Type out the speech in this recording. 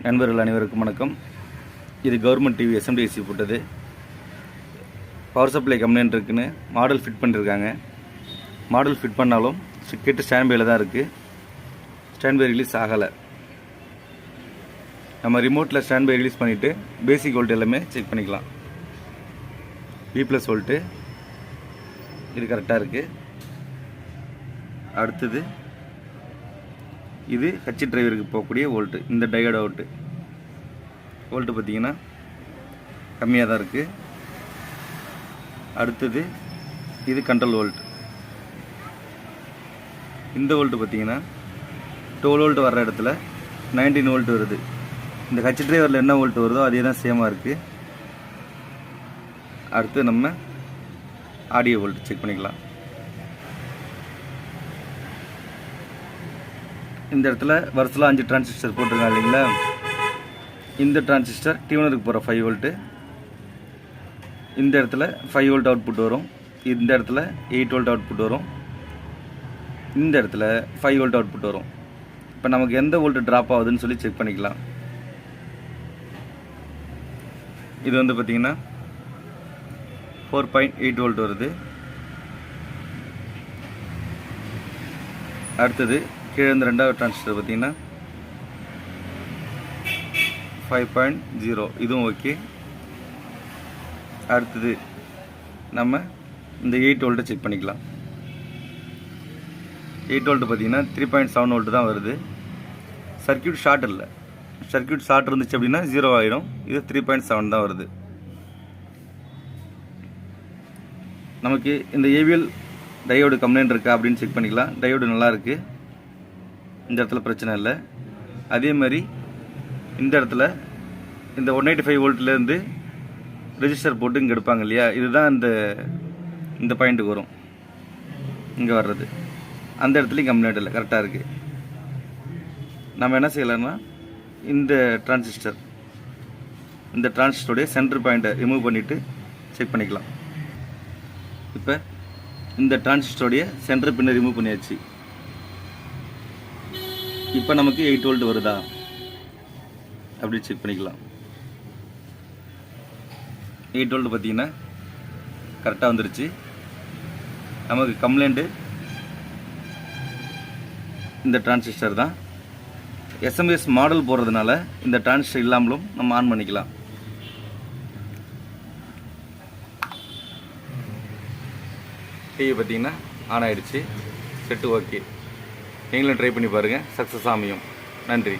நண்பர்கள் அனைவருக்கும் வணக்கம். இது கவர்மெண்ட் டிவி எஸ்எம்டிசி போட்டது. பவர் சப்ளை கம்ப்ளைண்ட் இருக்குன்னு மாடல் ஃபிட் பண்ணியிருக்காங்க. மாடல் ஃபிட் பண்ணாலும் கிட்ட ஸ்டாண்ட் பையில் தான் இருக்குது. ஸ்டாண்ட் பை ரிலீஸ் ஆகலை. நம்ம ரிமோட்டில் ஸ்டாண்ட் பை ரிலீஸ் பண்ணிவிட்டு பேசிக் வோல்ட் எல்லாமே செக் பண்ணிக்கலாம். B+ வோல்ட்டு இது கரெக்டாக இருக்குது. அடுத்தது இது ஹச் டிரைவருக்கு போகக்கூடிய வோல்ட்டு. இந்த டயோடு வோல்ட்டு பார்த்திங்கன்னா கம்மியாக தான் இருக்குது. அடுத்தது இது கண்ட்ரோல் வோல்ட். இந்த வோல்ட்டு பார்த்திங்கன்னா 12 வோல்ட் வர்ற இடத்துல 19 வோல்ட் வருது. இந்த ஹச் டிரைவரில் என்ன வோல்ட் வருதோ அதே தான் சேமாக இருக்குது. அடுத்து நம்ம ஆடியோ வோல்ட் செக் பண்ணிக்கலாம். இந்த இடத்துல வருஷத்தில் 5 டிரான்சிஸ்டர் போட்டிருக்காங்க இல்லைங்களா. இந்த டிரான்சிஸ்டர் டியூனருக்கு போகிற 5 வோல்ட்டு. இந்த இடத்துல 5 வோல்ட் அவுட்புட் வரும். இந்த இடத்துல 8 வோல்ட் அவுட்புட் வரும். இந்த இடத்துல 5 வோல்ட் அவுட்புட் வரும். இப்போ நமக்கு எந்த வோல்ட் ட்ராப் ஆகுதுன்னு சொல்லி செக் பண்ணிக்கலாம். இது வந்து பார்த்திங்கன்னா 4.8 வோல்ட் வருது. அடுத்தது கீழே இந்த ரெண்டாவது டிரான்சிஸ்டர் பார்த்திங்கன்னா 5.0, இதுவும் ஓகே. அடுத்தது நம்ம இந்த 8 வோல்ட்டை செக் பண்ணிக்கலாம். 8 வோல்ட்டு பார்த்திங்கன்னா 3.7 வோல்ட்டு தான் வருது. சர்க்யூட் ஷார்ட் இல்லை. சர்க்யூட் ஷார்ட் இருந்துச்சு அப்படின்னா 0 ஆகிடும். இது 3.7 தான் வருது. நமக்கு இந்த ஏவிஎல் டயோடு கம்ப்ளைண்ட் இருக்கா அப்படின்னு செக் பண்ணிக்கலாம். டயோடு நல்லா இருக்குது. இந்த இடத்துல பிரச்சனை இல்லை. அதே மாதிரி இந்த இடத்துல இந்த 185 வோல்ட்லேருந்து ரெஜிஸ்டர் போட்டு இங்கே எடுப்பாங்க இல்லையா, இதுதான் இந்த பாயிண்ட்டுக்கு வரும். இங்கே வர்றது அந்த இடத்துலையும் கம்ப்ளைண்ட் இல்லை, கரெக்டாக இருக்குது. நம்ம என்ன செய்யலாம்னா இந்த டிரான்சிஸ்டருடைய சென்டர் பாயிண்ட்டை ரிமூவ் பண்ணிவிட்டு செக் பண்ணிக்கலாம். இப்போ இந்த டிரான்சிஸ்டருடைய சென்டர் பின்னை ரிமூவ் பண்ணியாச்சு. இப்போ நமக்கு 8 வோல்ட் வருதா அப்படி செக் பண்ணிக்கலாம். 8 வோல்ட் பார்த்திங்கன்னா கரெக்டாக வந்துருச்சு. நமக்கு கம்ப்ளைண்ட்டு இந்த டிரான்சிஸ்டர் தான். எஸ்எம்எஸ் மாடல் போடுறதுனால இந்த டிரான்சிஸ்டர் இல்லாமலும் நம்ம ஆன் பண்ணிக்கலாம். டிவி பார்த்திங்கன்னா ஆன் ஆகிடுச்சு. Set okay. நீங்களும் ட்ரை பண்ணி பாருங்கள். சக்ஸஸ் அமையும். நன்றி.